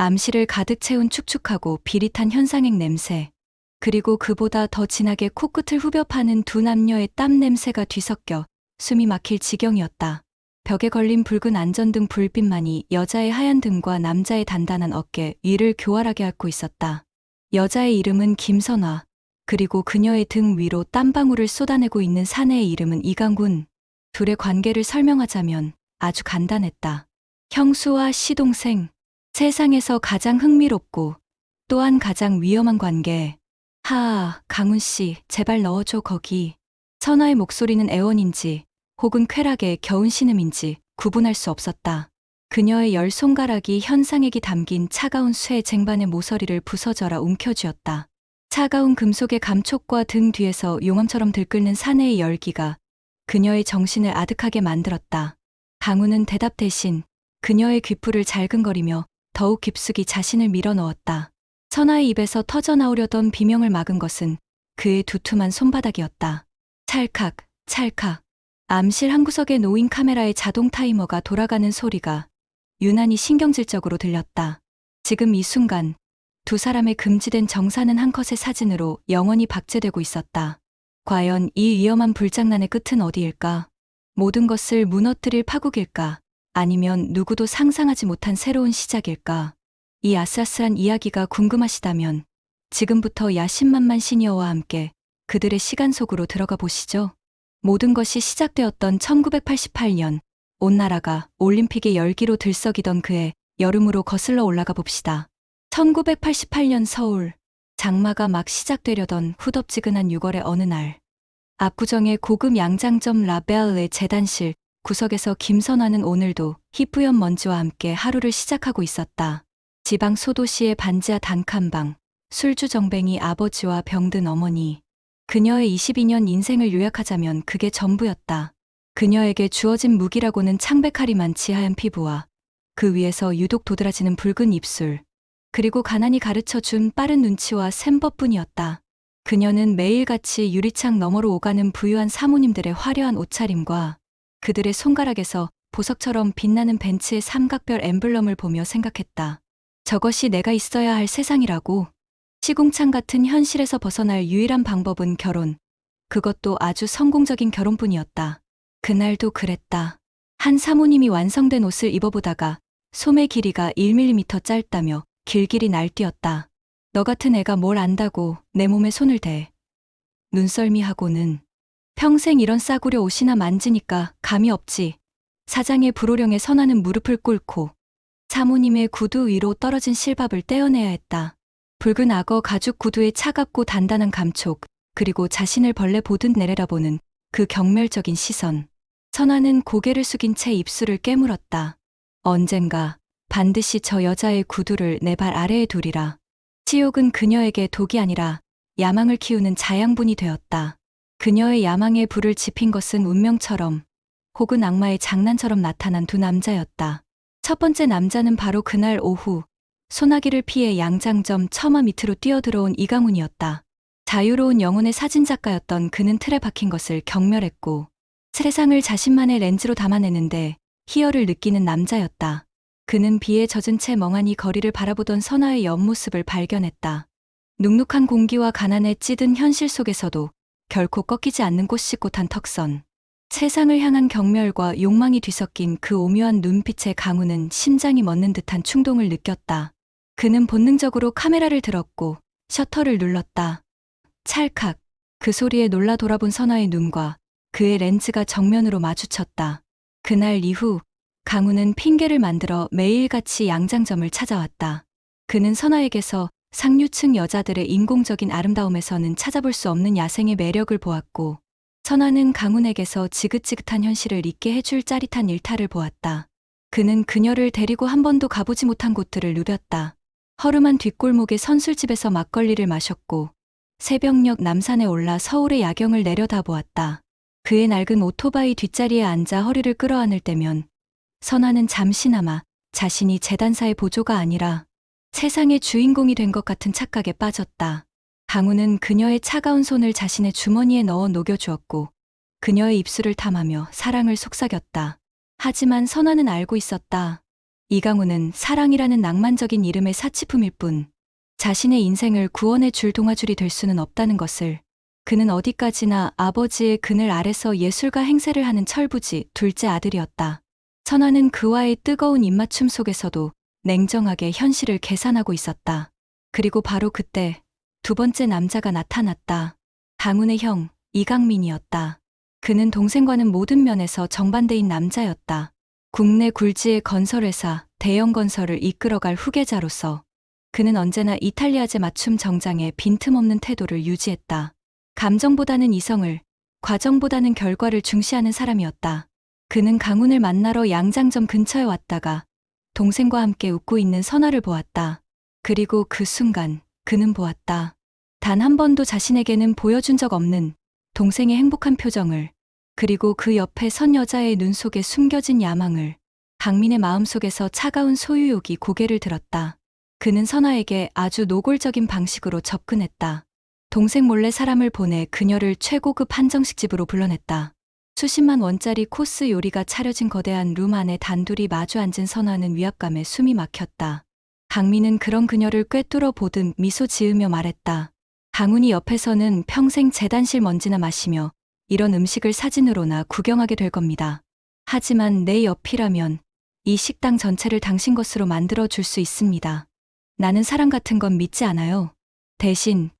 암실을 가득 채운 축축하고 비릿한 현상액 냄새, 그리고 그보다 더 진하게 코끝을 후벼 파는 두 남녀의 땀 냄새가 뒤섞여 숨이 막힐 지경이었다. 벽에 걸린 붉은 안전등 불빛만이 여자의 하얀 등과 남자의 단단한 어깨 위를 교활하게 앓고 있었다. 여자의 이름은 김선화, 그리고 그녀의 등 위로 땀방울을 쏟아내고 있는 사내의 이름은 이강군. 둘의 관계를 설명하자면 아주 간단했다. 형수와 시동생, 세상에서 가장 흥미롭고 또한 가장 위험한 관계. 강훈 씨, 제발 넣어줘 거기. 선화의 목소리는 애원인지 혹은 쾌락의 겨운 신음인지 구분할 수 없었다. 그녀의 열 손가락이 현상액이 담긴 차가운 쇠 쟁반의 모서리를 부서져라 움켜쥐었다. 차가운 금속의 감촉과 등 뒤에서 용암처럼 들끓는 사내의 열기가 그녀의 정신을 아득하게 만들었다. 강훈은 대답 대신 그녀의 귓불을 잘근거리며 더욱 깊숙이 자신을 밀어넣었다. 선아의 입에서 터져나오려던 비명을 막은 것은 그의 두툼한 손바닥이었다. 찰칵, 찰칵. 암실 한 구석에 놓인 카메라의 자동 타이머가 돌아가는 소리가 유난히 신경질적으로 들렸다. 지금 이 순간 두 사람의 금지된 정사는 한 컷의 사진으로 영원히 박제되고 있었다. 과연 이 위험한 불장난의 끝은 어디일까? 모든 것을 무너뜨릴 파국일까? 아니면 누구도 상상하지 못한 새로운 시작일까? 이 아슬아슬한 이야기가 궁금하시다면 지금부터 야심만만 시니어와 함께 그들의 시간 속으로 들어가 보시죠. 모든 것이 시작되었던 1988년, 온 나라가 올림픽의 열기로 들썩이던 그해 여름으로 거슬러 올라가 봅시다. 1988년 서울, 장마가 막 시작되려던 후덥지근한 6월의 어느 날, 압구정의 고급 양장점 라벨의 재단실 구석에서 김선화는 오늘도 희뿌연 먼지와 함께 하루를 시작하고 있었다. 지방 소도시의 반지하 단칸방, 술주정뱅이 아버지와 병든 어머니. 그녀의 22년 인생을 요약하자면 그게 전부였다. 그녀에게 주어진 무기라고는 창백하리만 지하얀 피부와 그 위에서 유독 도드라지는 붉은 입술, 그리고 가난이 가르쳐준 빠른 눈치와 셈법뿐이었다. 그녀는 매일같이 유리창 너머로 오가는 부유한 사모님들의 화려한 옷차림과 그들의 손가락에서 보석처럼 빛나는 벤츠의 삼각별 엠블럼을 보며 생각했다. 저것이 내가 있어야 할 세상이라고. 시궁창 같은 현실에서 벗어날 유일한 방법은 결혼. 그것도 아주 성공적인 결혼뿐이었다. 그날도 그랬다. 한 사모님이 완성된 옷을 입어보다가 소매 길이가 1mm 짧다며 길길이 날뛰었다. 너 같은 애가 뭘 안다고 내 몸에 손을 대. 눈썰미하고는 평생 이런 싸구려 옷이나 만지니까 감이 없지. 사장의 불호령에 선하는 무릎을 꿇고 사모님의 구두 위로 떨어진 실밥을 떼어내야 했다. 붉은 악어 가죽 구두의 차갑고 단단한 감촉, 그리고 자신을 벌레 보듯 내려다보는 그 경멸적인 시선. 선화는 고개를 숙인 채 입술을 깨물었다. 언젠가 반드시 저 여자의 구두를 내 발 아래에 두리라. 치욕은 그녀에게 독이 아니라 야망을 키우는 자양분이 되었다. 그녀의 야망에 불을 지핀 것은 운명처럼 혹은 악마의 장난처럼 나타난 두 남자였다. 첫 번째 남자는 바로 그날 오후 소나기를 피해 양장점 처마 밑으로 뛰어들어온 이강훈이었다. 자유로운 영혼의 사진작가였던 그는 틀에 박힌 것을 경멸했고 세상을 자신만의 렌즈로 담아내는데 희열을 느끼는 남자였다. 그는 비에 젖은 채 멍하니 거리를 바라보던 선화의 옆모습을 발견했다. 눅눅한 공기와 가난에 찌든 현실 속에서도 결코 꺾이지 않는 꽃시꽃한 턱선. 세상을 향한 경멸과 욕망이 뒤섞인 그 오묘한 눈빛에 강훈은 심장이 멎는 듯한 충동을 느꼈다. 그는 본능적으로 카메라를 들었고 셔터를 눌렀다. 찰칵. 그 소리에 놀라 돌아본 선화의 눈과 그의 렌즈가 정면으로 마주쳤다. 그날 이후 강훈은 핑계를 만들어 매일같이 양장점을 찾아왔다. 그는 선화에게서 상류층 여자들의 인공적인 아름다움에서는 찾아볼 수 없는 야생의 매력을 보았고 선화는 강훈에게서 지긋지긋한 현실을 잊게 해줄 짜릿한 일탈을 보았다. 그는 그녀를 데리고 한 번도 가보지 못한 곳들을 누볐다. 허름한 뒷골목의 선술집에서 막걸리를 마셨고 새벽녘 남산에 올라 서울의 야경을 내려다보았다. 그의 낡은 오토바이 뒷자리에 앉아 허리를 끌어안을 때면 선화는 잠시나마 자신이 재단사의 보조가 아니라 세상의 주인공이 된 것 같은 착각에 빠졌다. 강훈은 그녀의 차가운 손을 자신의 주머니에 넣어 녹여주었고 그녀의 입술을 탐하며 사랑을 속삭였다. 하지만 선화는 알고 있었다. 이강훈은 사랑이라는 낭만적인 이름의 사치품일 뿐 자신의 인생을 구원해 줄 동아줄이 될 수는 없다는 것을, 그는 어디까지나 아버지의 그늘 아래서 예술가 행세를 하는 철부지 둘째 아들이었다. 선아는 그와의 뜨거운 입맞춤 속에서도 냉정하게 현실을 계산하고 있었다. 그리고 바로 그때 두 번째 남자가 나타났다. 강훈의 형, 이강민이었다. 그는 동생과는 모든 면에서 정반대인 남자였다. 국내 굴지의 건설회사, 대형 건설을 이끌어갈 후계자로서 그는 언제나 이탈리아제 맞춤 정장에 빈틈없는 태도를 유지했다. 감정보다는 이성을, 과정보다는 결과를 중시하는 사람이었다. 그는 강훈을 만나러 양장점 근처에 왔다가 동생과 함께 웃고 있는 선아를 보았다. 그리고 그 순간 그는 보았다. 단 한 번도 자신에게는 보여준 적 없는 동생의 행복한 표정을, 그리고 그 옆에 선 여자의 눈 속에 숨겨진 야망을. 강민의 마음속에서 차가운 소유욕이 고개를 들었다. 그는 선아에게 아주 노골적인 방식으로 접근했다. 동생 몰래 사람을 보내 그녀를 최고급 한정식집으로 불러냈다. 수십만 원짜리 코스 요리가 차려진 거대한 룸 안에 단둘이 마주 앉은 선아는 위압감에 숨이 막혔다. 강민은 그런 그녀를 꿰뚫어 보듯 미소 지으며 말했다. 강훈이 옆에서는 평생 재단실 먼지나 마시며 이런 음식을 사진으로나 구경하게 될 겁니다. 하지만 내 옆이라면 이 식당 전체를 당신 것으로 만들어 줄 수 있습니다. 나는 사랑 같은 건 믿지 않아요. 대신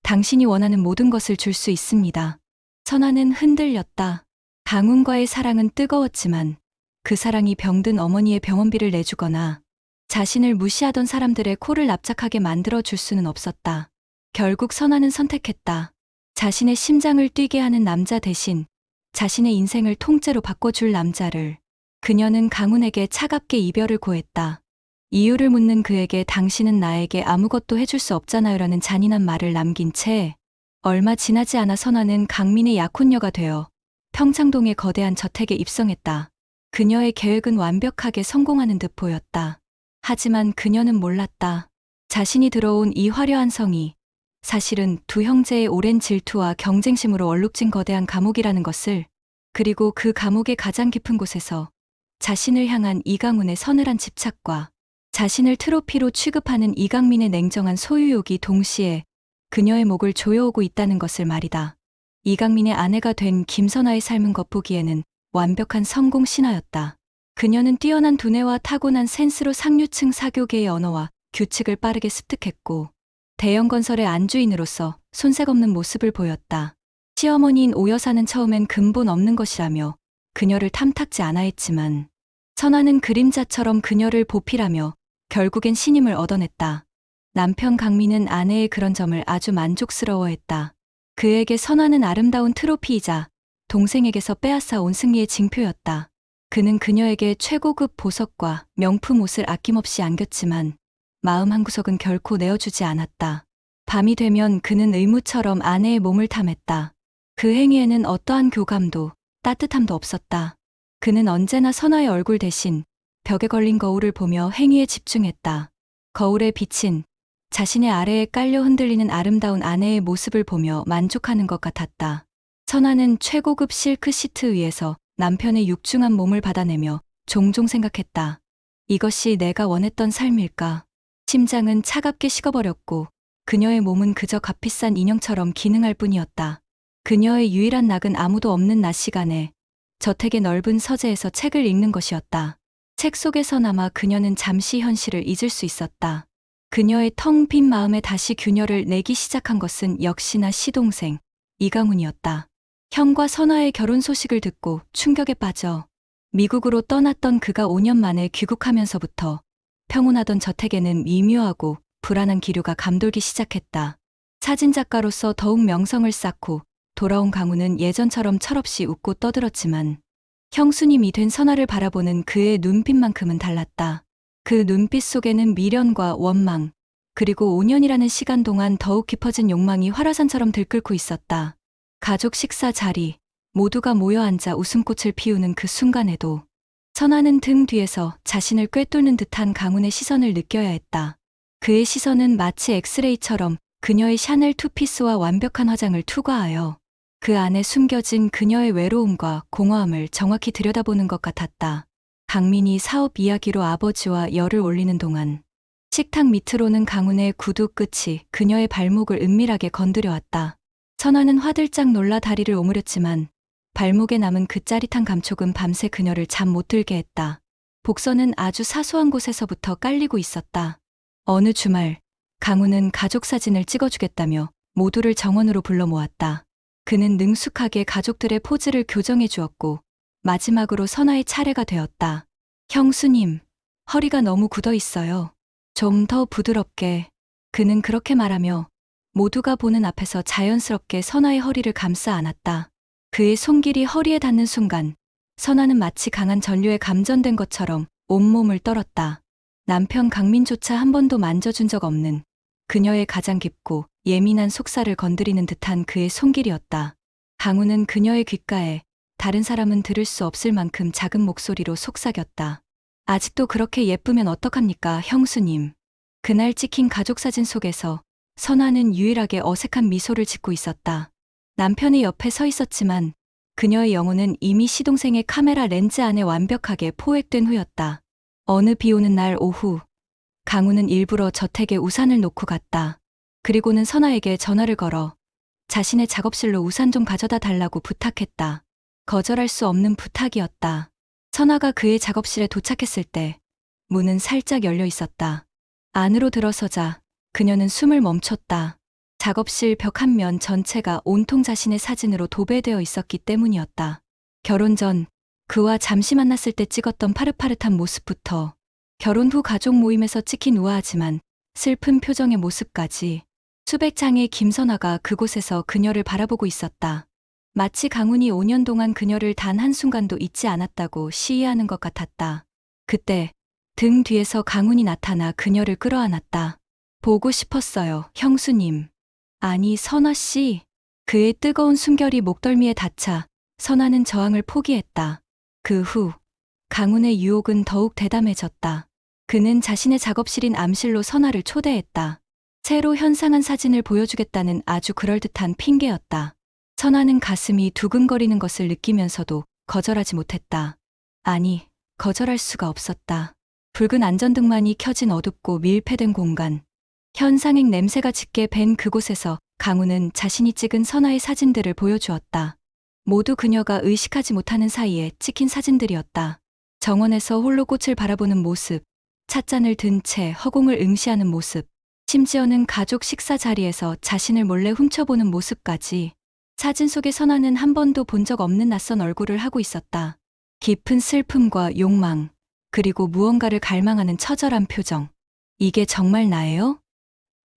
당신이 원하는 모든 것을 줄 수 있습니다. 선아는 흔들렸다. 강훈과의 사랑은 뜨거웠지만 그 사랑이 병든 어머니의 병원비를 내주거나 자신을 무시하던 사람들의 코를 납작하게 만들어 줄 수는 없었다. 결국 선아는 선택했다. 자신의 심장을 뛰게 하는 남자 대신 자신의 인생을 통째로 바꿔줄 남자를. 그녀는 강훈에게 차갑게 이별을 고했다. 이유를 묻는 그에게 당신은 나에게 아무것도 해줄 수 없잖아요 라는 잔인한 말을 남긴 채 얼마 지나지 않아 선아는 강민의 약혼녀가 되어 평창동의 거대한 저택에 입성했다. 그녀의 계획은 완벽하게 성공하는 듯 보였다. 하지만 그녀는 몰랐다. 자신이 들어온 이 화려한 성이 사실은 두 형제의 오랜 질투와 경쟁심으로 얼룩진 거대한 감옥이라는 것을, 그리고 그 감옥의 가장 깊은 곳에서 자신을 향한 이강훈의 서늘한 집착과 자신을 트로피로 취급하는 이강민의 냉정한 소유욕이 동시에 그녀의 목을 조여오고 있다는 것을 말이다. 이강민의 아내가 된 김선아의 삶은 겉보기에는 완벽한 성공 신화였다. 그녀는 뛰어난 두뇌와 타고난 센스로 상류층 사교계의 언어와 규칙을 빠르게 습득했고 대형 건설의 안주인으로서 손색 없는 모습을 보였다. 시어머니인 오 여사는 처음엔 근본 없는 것이라며 그녀를 탐탁지 않아 했지만 선아는 그림자처럼 그녀를 보필하며 결국엔 신임을 얻어냈다. 남편 강민은 아내의 그런 점을 아주 만족스러워했다. 그에게 선아는 아름다운 트로피이자 동생에게서 빼앗아온 승리의 징표였다. 그는 그녀에게 최고급 보석과 명품 옷을 아낌없이 안겼지만 마음 한구석은 결코 내어주지 않았다. 밤이 되면 그는 의무처럼 아내의 몸을 탐했다. 그 행위에는 어떠한 교감도 따뜻함도 없었다. 그는 언제나 선아의 얼굴 대신 벽에 걸린 거울을 보며 행위에 집중했다. 거울에 비친 자신의 아래에 깔려 흔들리는 아름다운 아내의 모습을 보며 만족하는 것 같았다. 선아는 최고급 실크 시트 위에서 남편의 육중한 몸을 받아내며 종종 생각했다. 이것이 내가 원했던 삶일까? 심장은 차갑게 식어버렸고 그녀의 몸은 그저 값비싼 인형처럼 기능할 뿐이었다. 그녀의 유일한 낙은 아무도 없는 낮 시간에 저택의 넓은 서재에서 책을 읽는 것이었다. 책 속에서나마 그녀는 잠시 현실을 잊을 수 있었다. 그녀의 텅 빈 마음에 다시 균열을 내기 시작한 것은 역시나 시동생 이강훈이었다. 형과 선아의 결혼 소식을 듣고 충격에 빠져 미국으로 떠났던 그가 5년 만에 귀국하면서부터 평온하던 저택에는 미묘하고 불안한 기류가 감돌기 시작했다. 사진작가로서 더욱 명성을 쌓고 돌아온 강훈은 예전처럼 철없이 웃고 떠들었지만 형수님이 된 선아를 바라보는 그의 눈빛만큼은 달랐다. 그 눈빛 속에는 미련과 원망, 그리고 5년이라는 시간 동안 더욱 깊어진 욕망이 활화산처럼 들끓고 있었다. 가족 식사 자리, 모두가 모여 앉아 웃음꽃을 피우는 그 순간에도 선아는 등 뒤에서 자신을 꿰뚫는 듯한 강훈의 시선을 느껴야 했다. 그의 시선은 마치 엑스레이처럼 그녀의 샤넬 투피스와 완벽한 화장을 투과하여 그 안에 숨겨진 그녀의 외로움과 공허함을 정확히 들여다보는 것 같았다. 강민이 사업 이야기로 아버지와 열을 올리는 동안 식탁 밑으로는 강훈의 구두 끝이 그녀의 발목을 은밀하게 건드려 왔다. 선아는 화들짝 놀라 다리를 오므렸지만 발목에 남은 그 짜릿한 감촉은 밤새 그녀를 잠 못 들게 했다. 복선은 아주 사소한 곳에서부터 깔리고 있었다. 어느 주말 강훈은 가족 사진을 찍어주겠다며 모두를 정원으로 불러 모았다. 그는 능숙하게 가족들의 포즈를 교정해 주었고 마지막으로 선아의 차례가 되었다. 형수님, 허리가 너무 굳어 있어요. 좀 더 부드럽게. 그는 그렇게 말하며 모두가 보는 앞에서 자연스럽게 선아의 허리를 감싸 안았다. 그의 손길이 허리에 닿는 순간 선아는 마치 강한 전류에 감전된 것처럼 온몸을 떨었다. 남편 강민조차 한 번도 만져준 적 없는 그녀의 가장 깊고 예민한 속살을 건드리는 듯한 그의 손길이었다. 강훈은 그녀의 귓가에 다른 사람은 들을 수 없을 만큼 작은 목소리로 속삭였다. 아직도 그렇게 예쁘면 어떡합니까, 형수님. 그날 찍힌 가족사진 속에서 선아는 유일하게 어색한 미소를 짓고 있었다. 남편의 옆에 서 있었지만 그녀의 영혼은 이미 시동생의 카메라 렌즈 안에 완벽하게 포획된 후였다. 어느 비 오는 날 오후, 강훈은 일부러 저택에 우산을 놓고 갔다. 그리고는 선아에게 전화를 걸어 자신의 작업실로 우산 좀 가져다 달라고 부탁했다. 거절할 수 없는 부탁이었다. 선아가 그의 작업실에 도착했을 때 문은 살짝 열려 있었다. 안으로 들어서자 그녀는 숨을 멈췄다. 작업실 벽 한 면 전체가 온통 자신의 사진으로 도배되어 있었기 때문이었다. 결혼 전 그와 잠시 만났을 때 찍었던 파릇파릇한 모습부터 결혼 후 가족 모임에서 찍힌 우아하지만 슬픈 표정의 모습까지 수백 장의 김선아가 그곳에서 그녀를 바라보고 있었다. 마치 강훈이 5년 동안 그녀를 단 한순간도 잊지 않았다고 시위하는 것 같았다. 그때 등 뒤에서 강훈이 나타나 그녀를 끌어안았다. 보고 싶었어요, 형수님. 아니, 선아 씨. 그의 뜨거운 숨결이 목덜미에 닿자 선아는 저항을 포기했다. 그 후 강훈의 유혹은 더욱 대담해졌다. 그는 자신의 작업실인 암실로 선아를 초대했다. 새로 현상한 사진을 보여주겠다는 아주 그럴듯한 핑계였다. 선아는 가슴이 두근거리는 것을 느끼면서도 거절하지 못했다. 아니, 거절할 수가 없었다. 붉은 안전등만이 켜진 어둡고 밀폐된 공간. 현상행 냄새가 짙게 밴 그곳에서 강훈은 자신이 찍은 선아의 사진들을 보여주었다. 모두 그녀가 의식하지 못하는 사이에 찍힌 사진들이었다. 정원에서 홀로 꽃을 바라보는 모습, 찻잔을 든 채 허공을 응시하는 모습, 심지어는 가족 식사 자리에서 자신을 몰래 훔쳐보는 모습까지. 사진 속의 선아는 한 번도 본 적 없는 낯선 얼굴을 하고 있었다. 깊은 슬픔과 욕망, 그리고 무언가를 갈망하는 처절한 표정. 이게 정말 나예요?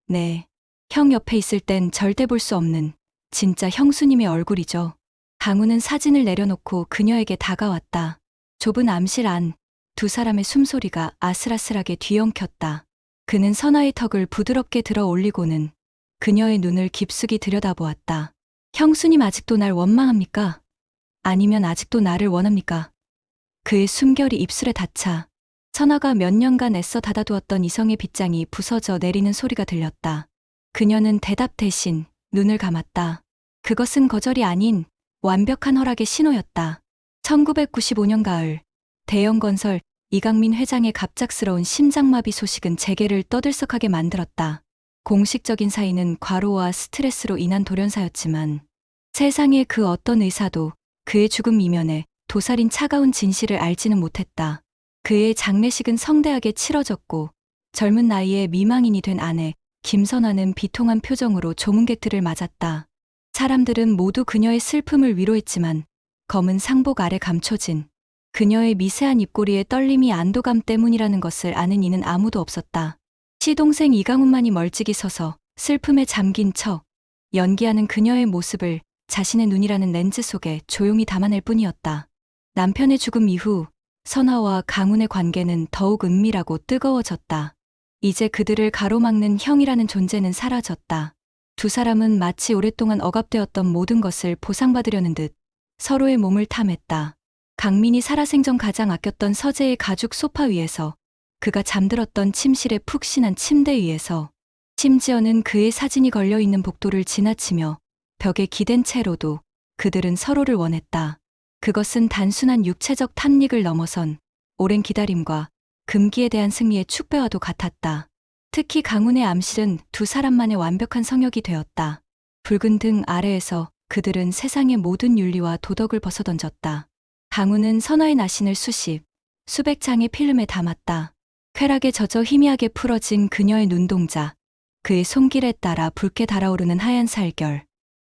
네. 형 옆에 있을 땐 절대 볼 수 없는 진짜 형수님의 얼굴이죠. 강훈은 사진을 내려놓고 그녀에게 다가왔다. 좁은 암실 안, 두 사람의 숨소리가 아슬아슬하게 뒤엉켰다. 그는 선아의 턱을 부드럽게 들어 올리고는 그녀의 눈을 깊숙이 들여다보았다. 형수님 아직도 날 원망합니까? 아니면 아직도 나를 원합니까? 그의 숨결이 입술에 닿자 선아가 몇 년간 애써 닫아두었던 이성의 빗장이 부서져 내리는 소리가 들렸다. 그녀는 대답 대신 눈을 감았다. 그것은 거절이 아닌 완벽한 허락의 신호였다. 1995년 가을, 대형건설 이강민 회장의 갑작스러운 심장마비 소식은 재계를 떠들썩하게 만들었다. 공식적인 사인은 과로와 스트레스로 인한 돌연사였지만 세상의 그 어떤 의사도 그의 죽음 이면에 도살인 차가운 진실을 알지는 못했다. 그의 장례식은 성대하게 치러졌고 젊은 나이에 미망인이 된 아내 김선아는 비통한 표정으로 조문객들을 맞았다. 사람들은 모두 그녀의 슬픔을 위로했지만 검은 상복 아래 감춰진 그녀의 미세한 입꼬리의 떨림이 안도감 때문이라는 것을 아는 이는 아무도 없었다. 시동생 이강훈만이 멀찍이 서서 슬픔에 잠긴 척 연기하는 그녀의 모습을 자신의 눈이라는 렌즈 속에 조용히 담아낼 뿐이었다. 남편의 죽음 이후 선아와 강훈의 관계는 더욱 은밀하고 뜨거워졌다. 이제 그들을 가로막는 형이라는 존재는 사라졌다. 두 사람은 마치 오랫동안 억압되었던 모든 것을 보상받으려는 듯 서로의 몸을 탐했다. 강민이 살아생전 가장 아꼈던 서재의 가죽 소파 위에서, 그가 잠들었던 침실의 푹신한 침대 위에서, 심지어는 그의 사진이 걸려있는 복도를 지나치며 벽에 기댄 채로도 그들은 서로를 원했다. 그것은 단순한 육체적 탐닉을 넘어선 오랜 기다림과 금기에 대한 승리의 축배와도 같았다. 특히 강훈의 암실은 두 사람만의 완벽한 성역이 되었다. 붉은 등 아래에서 그들은 세상의 모든 윤리와 도덕을 벗어던졌다. 강훈은 선화의 나신을 수백 장의 필름에 담았다. 쾌락에 젖어 희미하게 풀어진 그녀의 눈동자, 그의 손길에 따라 붉게 달아오르는 하얀 살결,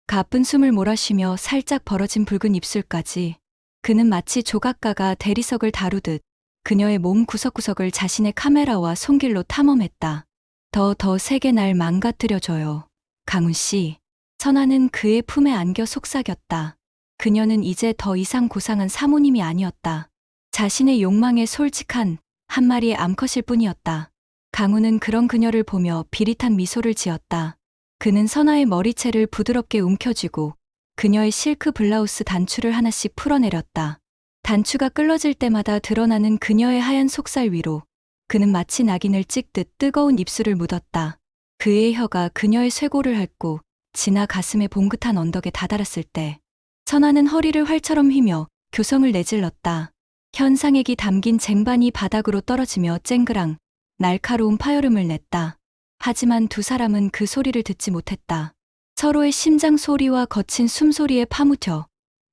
가쁜 숨을 몰아쉬며 살짝 벌어진 붉은 입술까지. 그는 마치 조각가가 대리석을 다루듯 그녀의 몸 구석구석을 자신의 카메라와 손길로 탐험했다. 더 세게 날 망가뜨려줘요. 강훈 씨. 선아는 그의 품에 안겨 속삭였다. 그녀는 이제 더 이상 고상한 사모님이 아니었다. 자신의 욕망에 솔직한 한 마리의 암컷일 뿐이었다. 강훈은 그런 그녀를 보며 비릿한 미소를 지었다. 그는 선아의 머리채를 부드럽게 움켜쥐고 그녀의 실크 블라우스 단추를 하나씩 풀어내렸다. 단추가 끌어질 때마다 드러나는 그녀의 하얀 속살 위로 그는 마치 낙인을 찍듯 뜨거운 입술을 묻었다. 그의 혀가 그녀의 쇄골을 핥고 지나 가슴의 봉긋한 언덕에 다다랐을 때 선아는 허리를 활처럼 휘며 교성을 내질렀다. 현상액이 담긴 쟁반이 바닥으로 떨어지며 쨍그랑 날카로운 파열음을 냈다. 하지만 두 사람은 그 소리를 듣지 못했다. 서로의 심장 소리와 거친 숨소리에 파묻혀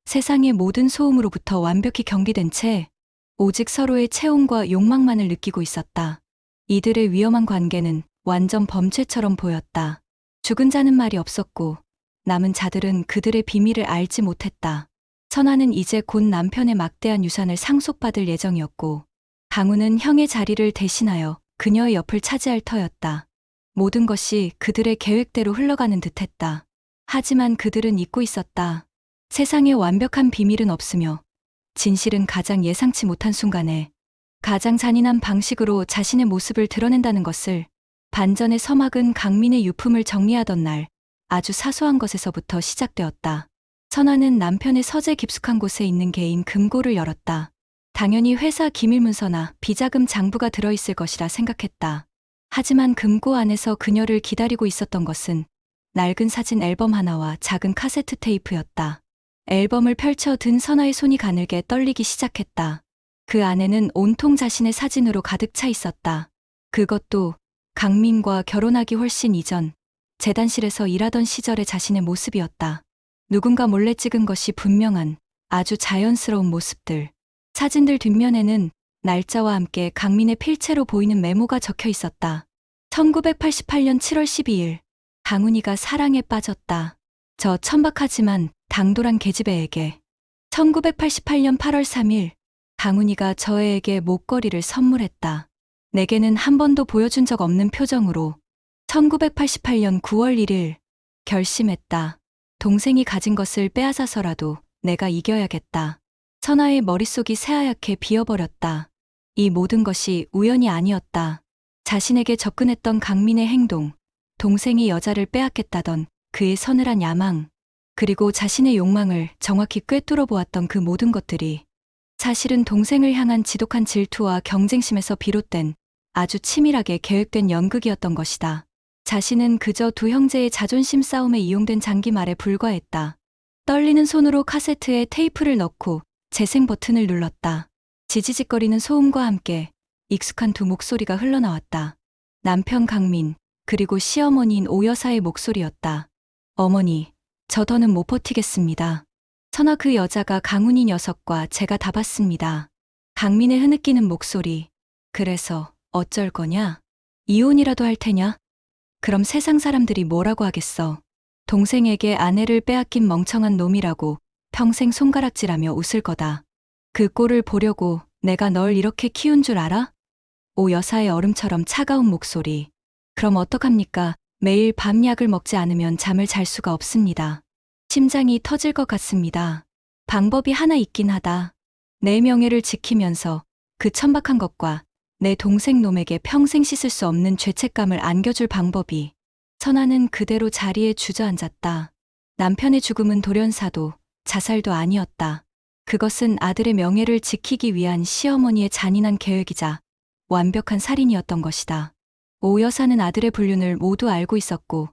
세상의 모든 소음으로부터 완벽히 경기된 채 오직 서로의 체온과 욕망만을 느끼고 있었다. 이들의 위험한 관계는 완전 범죄처럼 보였다. 죽은 자는 말이 없었고 남은 자들은 그들의 비밀을 알지 못했다. 선아는 이제 곧 남편의 막대한 유산을 상속받을 예정이었고 강훈은 형의 자리를 대신하여 그녀의 옆을 차지할 터였다. 모든 것이 그들의 계획대로 흘러가는 듯했다. 하지만 그들은 잊고 있었다. 세상에 완벽한 비밀은 없으며 진실은 가장 예상치 못한 순간에 가장 잔인한 방식으로 자신의 모습을 드러낸다는 것을. 반전의 서막은 강민의 유품을 정리하던 날 아주 사소한 것에서부터 시작되었다. 선아는 남편의 서재 깊숙한 곳에 있는 개인 금고를 열었다. 당연히 회사 기밀문서나 비자금 장부가 들어있을 것이라 생각했다. 하지만 금고 안에서 그녀를 기다리고 있었던 것은 낡은 사진 앨범 하나와 작은 카세트 테이프였다. 앨범을 펼쳐 든 선아의 손이 가늘게 떨리기 시작했다. 그 안에는 온통 자신의 사진으로 가득 차 있었다. 그것도 강민과 결혼하기 훨씬 이전 재단실에서 일하던 시절의 자신의 모습이었다. 누군가 몰래 찍은 것이 분명한 아주 자연스러운 모습들. 사진들 뒷면에는 날짜와 함께 강민의 필체로 보이는 메모가 적혀 있었다. 1988년 7월 12일 강훈이가 사랑에 빠졌다. 저 천박하지만 당돌한 계집애에게. 1988년 8월 3일 강훈이가 저 애에게 목걸이를 선물했다. 내게는 한 번도 보여준 적 없는 표정으로. 1988년 9월 1일 결심했다. 동생이 가진 것을 빼앗아서라도 내가 이겨야겠다. 선아의 머릿속이 새하얗게 비어버렸다. 이 모든 것이 우연이 아니었다. 자신에게 접근했던 강민의 행동, 동생이 여자를 빼앗겠다던 그의 서늘한 야망, 그리고 자신의 욕망을 정확히 꿰뚫어 보았던 그 모든 것들이 사실은 동생을 향한 지독한 질투와 경쟁심에서 비롯된 아주 치밀하게 계획된 연극이었던 것이다. 자신은 그저 두 형제의 자존심 싸움에 이용된 장기말에 불과했다. 떨리는 손으로 카세트에 테이프를 넣고 재생 버튼을 눌렀다. 지지직거리는 소음과 함께 익숙한 두 목소리가 흘러나왔다. 남편 강민, 그리고 시어머니인 오 여사의 목소리였다. 어머니, 저 더는 못 버티겠습니다. 선아 그 여자가 강훈이 녀석과 제가 다 봤습니다. 강민의 흐느끼는 목소리. 그래서 어쩔 거냐? 이혼이라도 할 테냐? 그럼 세상 사람들이 뭐라고 하겠어? 동생에게 아내를 빼앗긴 멍청한 놈이라고 평생 손가락질하며 웃을 거다. 그 꼴을 보려고 내가 널 이렇게 키운 줄 알아? 오 여사의 얼음처럼 차가운 목소리. 그럼 어떡합니까? 매일 밤 약을 먹지 않으면 잠을 잘 수가 없습니다. 심장이 터질 것 같습니다. 방법이 하나 있긴 하다. 내 명예를 지키면서 그 천박한 것과 내 동생 놈에게 평생 씻을 수 없는 죄책감을 안겨줄 방법이. 선아는 그대로 자리에 주저앉았다. 남편의 죽음은 돌연사도 자살도 아니었다. 그것은 아들의 명예를 지키기 위한 시어머니의 잔인한 계획이자 완벽한 살인이었던 것이다. 오 여사는 아들의 불륜을 모두 알고 있었고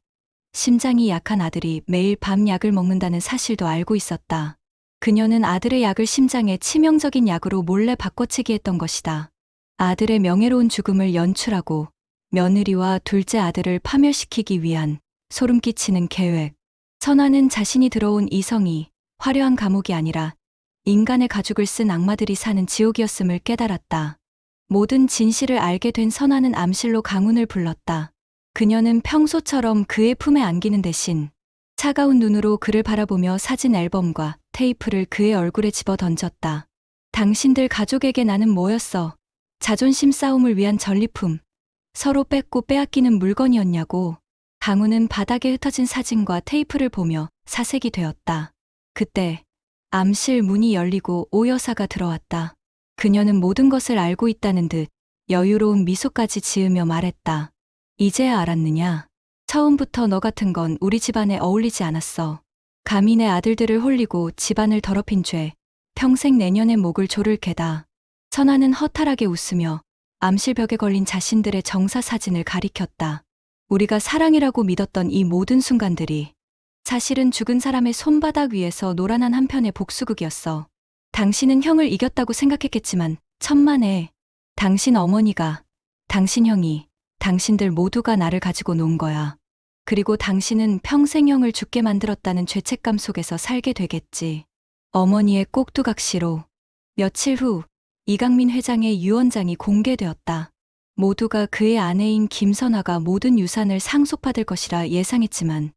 심장이 약한 아들이 매일 밤 약을 먹는다는 사실도 알고 있었다. 그녀는 아들의 약을 심장에 치명적인 약으로 몰래 바꿔치기 했던 것이다. 아들의 명예로운 죽음을 연출하고 며느리와 둘째 아들을 파멸시키기 위한 소름 끼치는 계획. 선아는 자신이 들어온 이성이 화려한 감옥이 아니라 인간의 가죽을 쓴 악마들이 사는 지옥이었음을 깨달았다. 모든 진실을 알게 된 선아는 암실로 강훈을 불렀다. 그녀는 평소처럼 그의 품에 안기는 대신 차가운 눈으로 그를 바라보며 사진 앨범과 테이프를 그의 얼굴에 집어 던졌다. 당신들 가족에게 나는 뭐였어? 자존심 싸움을 위한 전리품. 서로 뺏고 빼앗기는 물건이었냐고. 강훈은 바닥에 흩어진 사진과 테이프를 보며 사색이 되었다. 그때 암실 문이 열리고 오 여사가 들어왔다. 그녀는 모든 것을 알고 있다는 듯 여유로운 미소까지 지으며 말했다. 이제야 알았느냐? 처음부터 너 같은 건 우리 집안에 어울리지 않았어. 감히 내 아들들을 홀리고 집안을 더럽힌 죄, 평생 내년의 목을 조를 게다. 선아는 허탈하게 웃으며 암실벽에 걸린 자신들의 정사 사진을 가리켰다. 우리가 사랑이라고 믿었던 이 모든 순간들이 사실은 죽은 사람의 손바닥 위에서 노란한 한 편의 복수극이었어. 당신은 형을 이겼다고 생각했겠지만 천만에 당신 어머니가, 당신 형이, 당신들 모두가 나를 가지고 논 거야. 그리고 당신은 평생 형을 죽게 만들었다는 죄책감 속에서 살게 되겠지. 어머니의 꼭두각시로. 며칠 후 이강민 회장의 유언장이 공개되었다. 모두가 그의 아내인 김선아가 모든 유산을 상속받을 것이라 예상했지만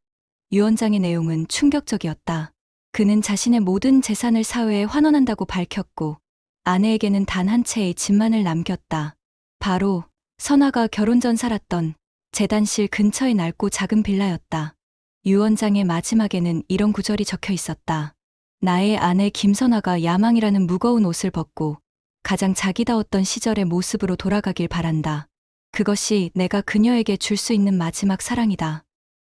유언장의 내용은 충격적이었다. 그는 자신의 모든 재산을 사회에 환원한다고 밝혔고 아내에게는 단 한 채의 집만을 남겼다. 바로 선아가 결혼 전 살았던 재단실 근처의 낡고 작은 빌라였다. 유언장의 마지막에는 이런 구절이 적혀 있었다. 나의 아내 김선아가 야망이라는 무거운 옷을 벗고 가장 자기다웠던 시절의 모습으로 돌아가길 바란다. 그것이 내가 그녀에게 줄 수 있는 마지막 사랑이다.